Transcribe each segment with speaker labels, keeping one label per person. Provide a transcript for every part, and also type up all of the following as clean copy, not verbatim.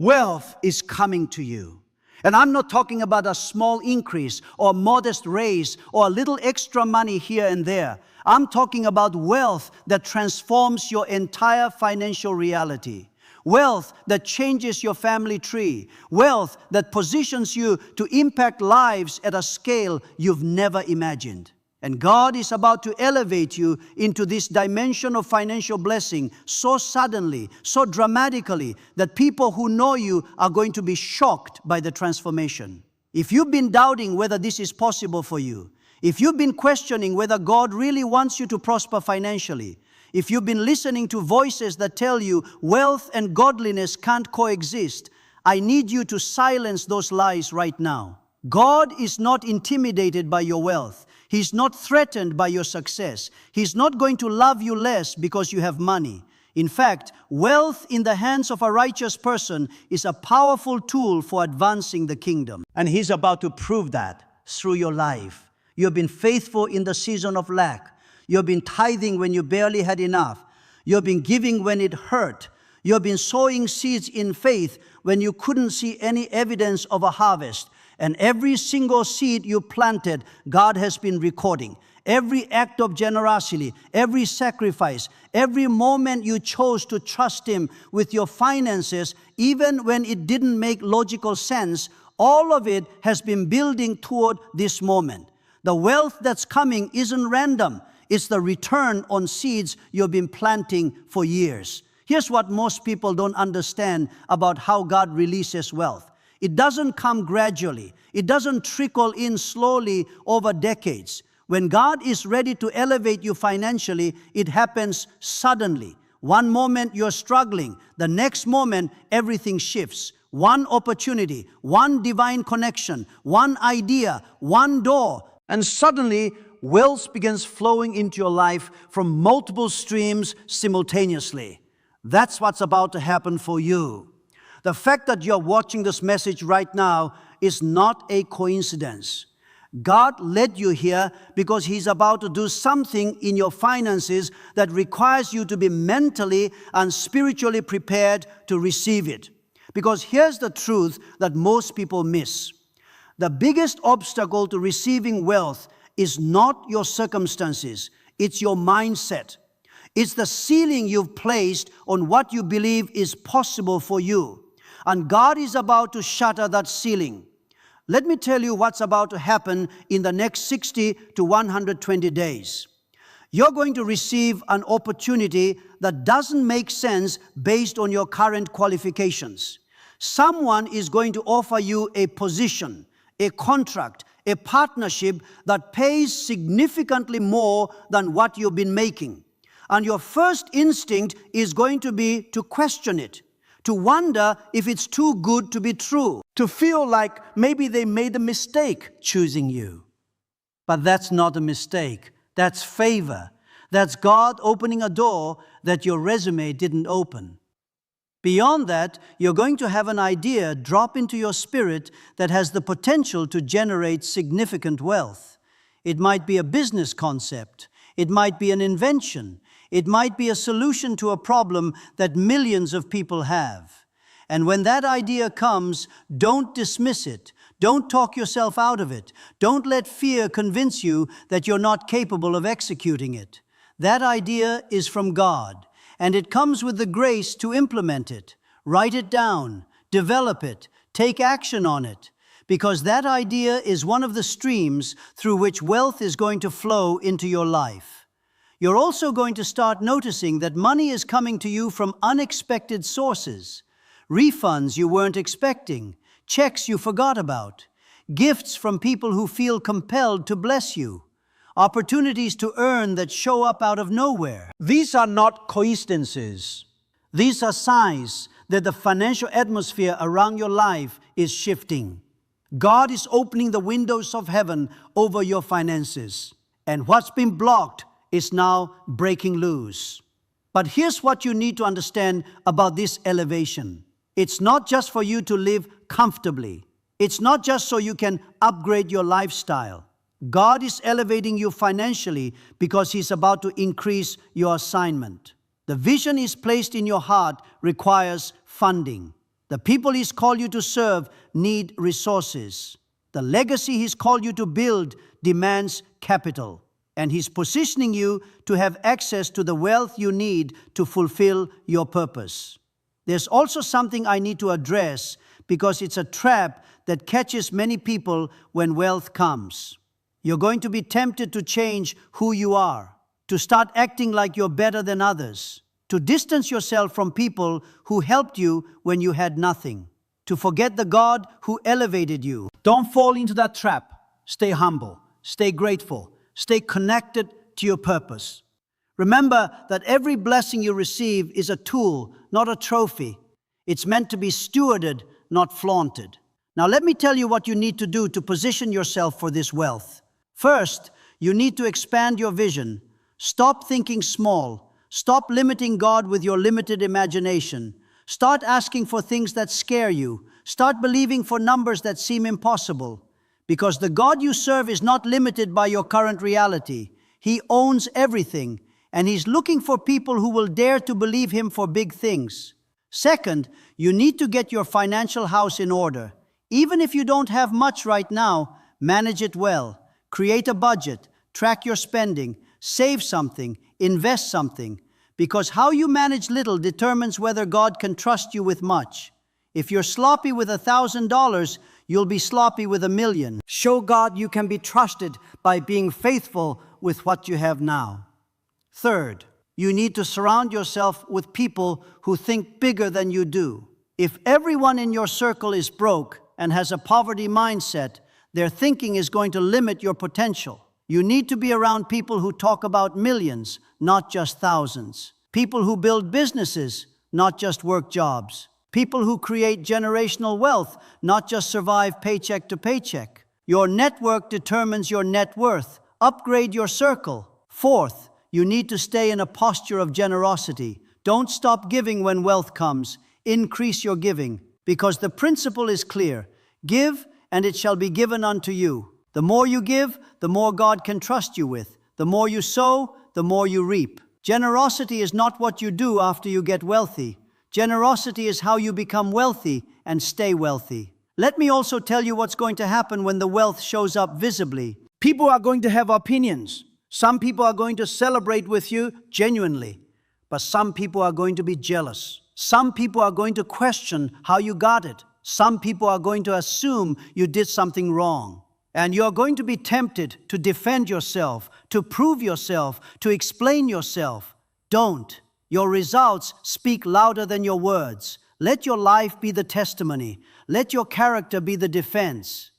Speaker 1: Wealth is coming to you. And I'm not talking about a small increase or a modest raise or a little extra money here and there. I'm talking about wealth that transforms your entire financial reality. Wealth that changes your family tree. Wealth that positions you to impact lives at a scale you've never imagined. And God is about to elevate you into this dimension of financial blessing so suddenly, so dramatically, that people who know you are going to be shocked by the transformation. If you've been doubting whether this is possible for you, if you've been questioning whether God really wants you to prosper financially, if you've been listening to voices that tell you wealth and godliness can't coexist, I need you to silence those lies right now. God is not intimidated by your wealth. He's not threatened by your success. He's not going to love you less because you have money. In fact, wealth in the hands of a righteous person is a powerful tool for advancing the kingdom. And He's about to prove that through your life. You've been faithful in the season of lack. You've been tithing when you barely had enough. You've been giving when it hurt. You've been sowing seeds in faith when you couldn't see any evidence of a harvest. And every single seed you planted, God has been recording. Every act of generosity, every sacrifice, every moment you chose to trust Him with your finances, even when it didn't make logical sense, all of it has been building toward this moment. The wealth that's coming isn't random. It's the return on seeds you've been planting for years. Here's what most people don't understand about how God releases wealth. It doesn't come gradually. It doesn't trickle in slowly over decades. When God is ready to elevate you financially, it happens suddenly. One moment you're struggling, the next moment everything shifts. One opportunity, one divine connection, one idea, one door, and suddenly wealth begins flowing into your life from multiple streams simultaneously. That's what's about to happen for you. The fact that you're watching this message right now is not a coincidence. God led you here because He's about to do something in your finances that requires you to be mentally and spiritually prepared to receive it. Because here's the truth that most people miss. The biggest obstacle to receiving wealth is not your circumstances, it's your mindset. It's the ceiling you've placed on what you believe is possible for you. And God is about to shatter that ceiling. Let me tell you what's about to happen in the next 60 to 120 days. You're going to receive an opportunity that doesn't make sense based on your current qualifications. Someone is going to offer you a position, a contract, a partnership that pays significantly more than what you've been making. And your first instinct is going to be to question it, to wonder if it's too good to be true, to feel like maybe they made a mistake choosing you. But that's not a mistake. That's favor. That's God opening a door that your resume didn't open. Beyond that, you're going to have an idea drop into your spirit that has the potential to generate significant wealth. It might be a business concept. It might be an invention. It might be a solution to a problem that millions of people have. And when that idea comes, don't dismiss it. Don't talk yourself out of it. Don't let fear convince you that you're not capable of executing it. That idea is from God, and it comes with the grace to implement it. Write it down, develop it, take action on it, because that idea is one of the streams through which wealth is going to flow into your life. You're also going to start noticing that money is coming to you from unexpected sources. Refunds you weren't expecting, checks you forgot about, gifts from people who feel compelled to bless you, opportunities to earn that show up out of nowhere. These are not coincidences. These are signs that the financial atmosphere around your life is shifting. God is opening the windows of heaven over your finances. And what's been blocked is now breaking loose. But here's what you need to understand about this elevation. It's not just for you to live comfortably. It's not just so you can upgrade your lifestyle. God is elevating you financially because He's about to increase your assignment. The vision He's placed in your heart requires funding. The people He's called you to serve need resources. The legacy He's called you to build demands capital. And He's positioning you to have access to the wealth you need to fulfill your purpose. There's also something I need to address because it's a trap that catches many people when wealth comes. You're going to be tempted to change who you are, to start acting like you're better than others, to distance yourself from people who helped you when you had nothing, to forget the God who elevated you. Don't fall into that trap. Stay humble, stay grateful, stay connected to your purpose. Remember that every blessing you receive is a tool, not a trophy. It's meant to be stewarded, not flaunted. Now let me tell you what you need to do to position yourself for this wealth. First, you need to expand your vision. Stop thinking small. Stop limiting God with your limited imagination. Start asking for things that scare you. Start believing for numbers that seem impossible. Because the God you serve is not limited by your current reality. He owns everything, and He's looking for people who will dare to believe Him for big things. Second, you need to get your financial house in order. Even if you don't have much right now, manage it well. Create a budget, track your spending, save something, invest something. Because how you manage little determines whether God can trust you with much. If you're sloppy with $1,000, you'll be sloppy with $1 million. Show God you can be trusted by being faithful with what you have now. Third, you need to surround yourself with people who think bigger than you do. If everyone in your circle is broke and has a poverty mindset, their thinking is going to limit your potential. You need to be around people who talk about millions, not just thousands. People who build businesses, not just work jobs. People who create generational wealth, not just survive paycheck to paycheck. Your network determines your net worth. Upgrade your circle. Fourth, you need to stay in a posture of generosity. Don't stop giving when wealth comes. Increase your giving, because the principle is clear. Give, and it shall be given unto you. The more you give, the more God can trust you with. The more you sow, the more you reap. Generosity is not what you do after you get wealthy. Generosity is how you become wealthy and stay wealthy. Let me also tell you what's going to happen when the wealth shows up visibly. People are going to have opinions. Some people are going to celebrate with you genuinely, but some people are going to be jealous. Some people are going to question how you got it. Some people are going to assume you did something wrong. And you're going to be tempted to defend yourself, to prove yourself, to explain yourself. Don't. Your results speak louder than your words. Let your life be the testimony. Let your character be the defense.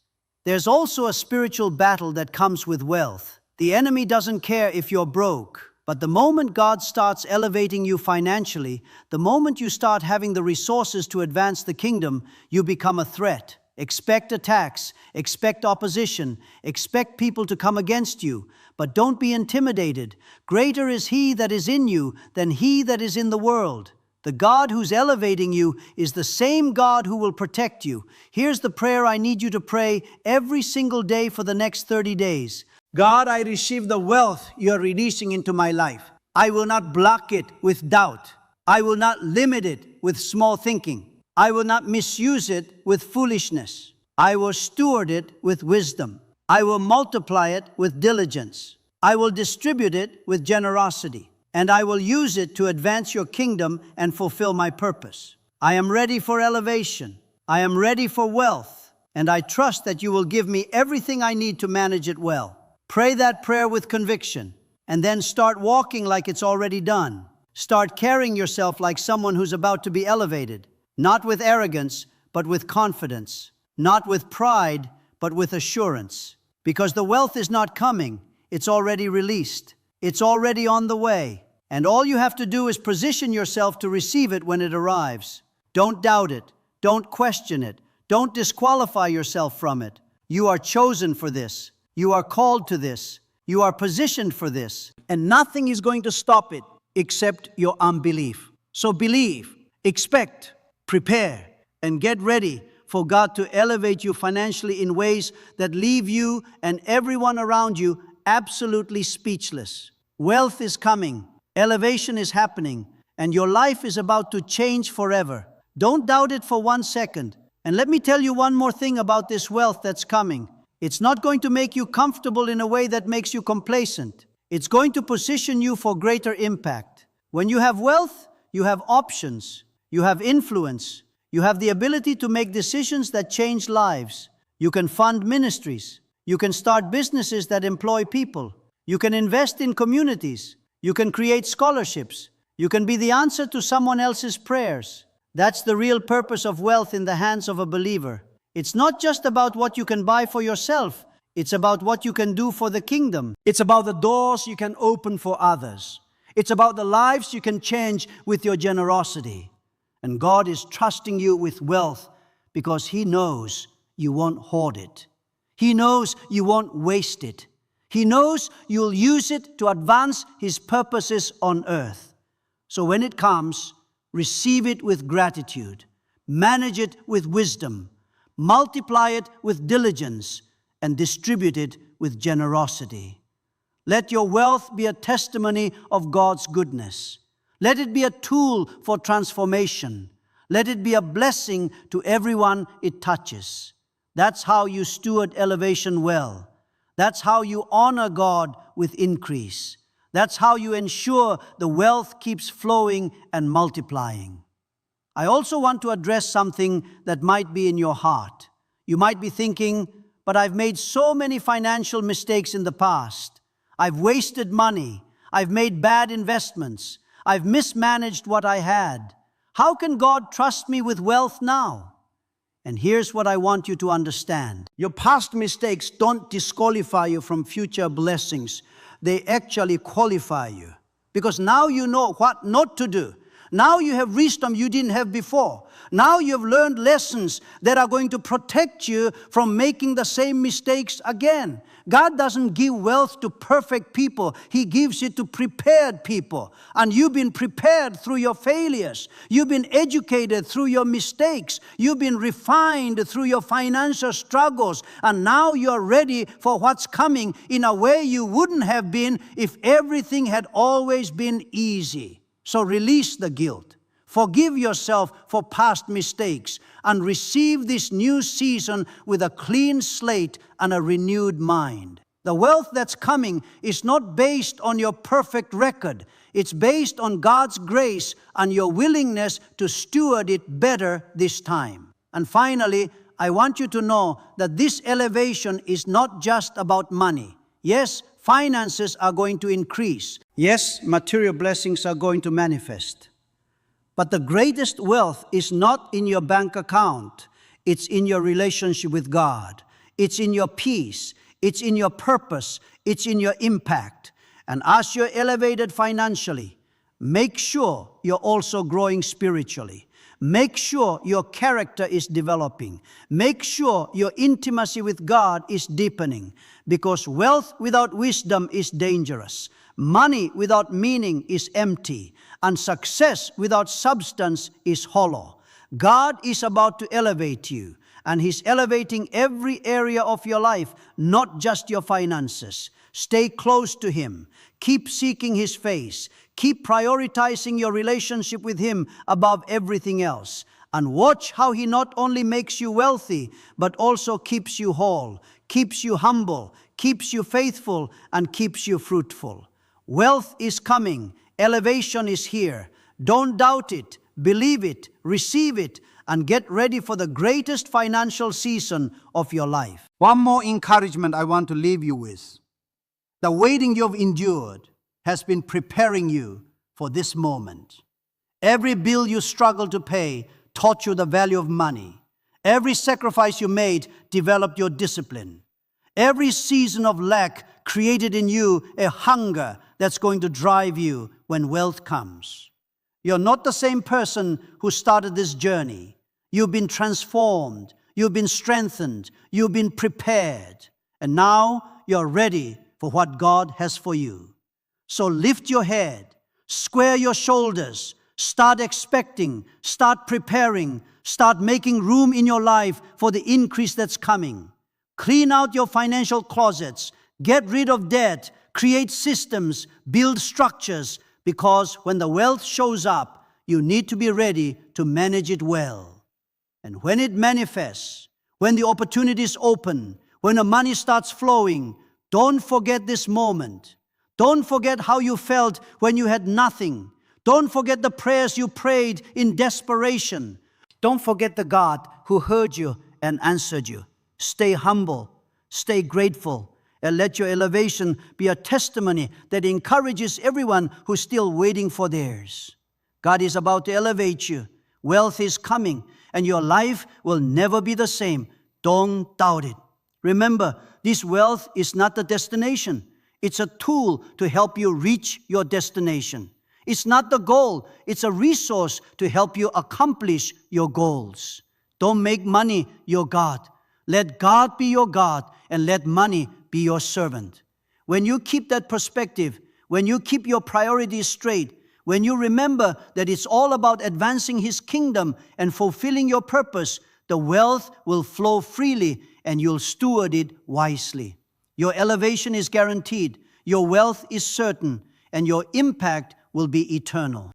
Speaker 1: There's also a spiritual battle that comes with wealth. The enemy doesn't care if you're broke. But the moment God starts elevating you financially, the moment you start having the resources to advance the kingdom, you become a threat. Expect attacks, expect opposition, expect people to come against you. But don't be intimidated. Greater is He that is in you than he that is in the world. The God who's elevating you is the same God who will protect you. Here's the prayer I need you to pray every single day for the next 30 days. God, I receive the wealth you're releasing into my life. I will not block it with doubt. I will not limit it with small thinking. I will not misuse it with foolishness. I will steward it with wisdom. I will multiply it with diligence. I will distribute it with generosity. And I will use it to advance your kingdom and fulfill my purpose. I am ready for elevation. I am ready for wealth. And I trust that you will give me everything I need to manage it well. Pray that prayer with conviction, and then start walking like it's already done. Start carrying yourself like someone who's about to be elevated, not with arrogance, but with confidence, not with pride, but with assurance. Because the wealth is not coming, it's already released. It's already on the way, and all you have to do is position yourself to receive it when it arrives. Don't doubt it. Don't question it. Don't disqualify yourself from it. You are chosen for this. You are called to this. You are positioned for this. And nothing is going to stop it except your unbelief. So believe, expect, prepare, and get ready for God to elevate you financially in ways that leave you and everyone around you absolutely speechless. Wealth is coming. Elevation is happening. And your life is about to change forever. Don't doubt it for 1 second. And let me tell you one more thing about this wealth that's coming. It's not going to make you comfortable in a way that makes you complacent. It's going to position you for greater impact. When you have wealth, you have options, you have influence, you have the ability to make decisions that change lives. You can fund ministries. You can start businesses that employ people. You can invest in communities. You can create scholarships. You can be the answer to someone else's prayers. That's the real purpose of wealth in the hands of a believer. It's not just about what you can buy for yourself. It's about what you can do for the kingdom. It's about the doors you can open for others. It's about the lives you can change with your generosity. And God is trusting you with wealth because He knows you won't hoard it. He knows you won't waste it. He knows you'll use it to advance His purposes on earth. So when it comes, receive it with gratitude, manage it with wisdom, multiply it with diligence, and distribute it with generosity. Let your wealth be a testimony of God's goodness. Let it be a tool for transformation. Let it be a blessing to everyone it touches. That's how you steward elevation well. That's how you honor God with increase. That's how you ensure the wealth keeps flowing and multiplying. I also want to address something that might be in your heart. You might be thinking, but I've made so many financial mistakes in the past. I've wasted money. I've made bad investments. I've mismanaged what I had. How can God trust me with wealth now? And here's what I want you to understand. Your past mistakes don't disqualify you from future blessings. They actually qualify you. Because now you know what not to do. Now you have wisdom you didn't have before. Now you have learned lessons that are going to protect you from making the same mistakes again. God doesn't give wealth to perfect people. He gives it to prepared people. And you've been prepared through your failures. You've been educated through your mistakes. You've been refined through your financial struggles. And now you're ready for what's coming in a way you wouldn't have been if everything had always been easy. So release the guilt. Forgive yourself for past mistakes and receive this new season with a clean slate and a renewed mind. The wealth that's coming is not based on your perfect record. It's based on God's grace and your willingness to steward it better this time. And finally, I want you to know that this elevation is not just about money. Yes, finances are going to increase. Yes, material blessings are going to manifest. But the greatest wealth is not in your bank account. It's in your relationship with God. It's in your peace. It's in your purpose. It's in your impact. And as you're elevated financially, make sure you're also growing spiritually. Make sure your character is developing. Make sure your intimacy with God is deepening. Because wealth without wisdom is dangerous. Money without meaning is empty. And success without substance is hollow. God is about to elevate you. And He's elevating every area of your life, not just your finances. Stay close to Him. Keep seeking His face. Keep prioritizing your relationship with Him above everything else. And watch how He not only makes you wealthy, but also keeps you whole, keeps you humble, keeps you faithful, and keeps you fruitful. Wealth is coming. Elevation is here. Don't doubt it. Believe it. Receive it. And get ready for the greatest financial season of your life. One more encouragement I want to leave you with. The waiting you've endured has been preparing you for this moment. Every bill you struggled to pay taught you the value of money. Every sacrifice you made developed your discipline. Every season of lack created in you a hunger that's going to drive you when wealth comes. You're not the same person who started this journey. You've been transformed. You've been strengthened. You've been prepared. And now you're ready for what God has for you. So lift your head, square your shoulders, start expecting, start preparing, start making room in your life for the increase that's coming. Clean out your financial closets, get rid of debt, create systems, build structures, because when the wealth shows up, you need to be ready to manage it well. And when it manifests, when the opportunities open, when the money starts flowing, don't forget this moment. Don't forget how you felt when you had nothing. Don't forget the prayers you prayed in desperation. Don't forget the God who heard you and answered you. Stay humble, stay grateful, and let your elevation be a testimony that encourages everyone who's still waiting for theirs. God is about to elevate you. Wealth is coming, and your life will never be the same. Don't doubt it. Remember, this wealth is not the destination. It's a tool to help you reach your destination. It's not the goal. It's a resource to help you accomplish your goals. Don't make money your God. Let God be your God, and let money be your servant. When you keep that perspective, when you keep your priorities straight, when you remember that it's all about advancing His kingdom and fulfilling your purpose, the wealth will flow freely and you'll steward it wisely. Your elevation is guaranteed, your wealth is certain, and your impact will be eternal.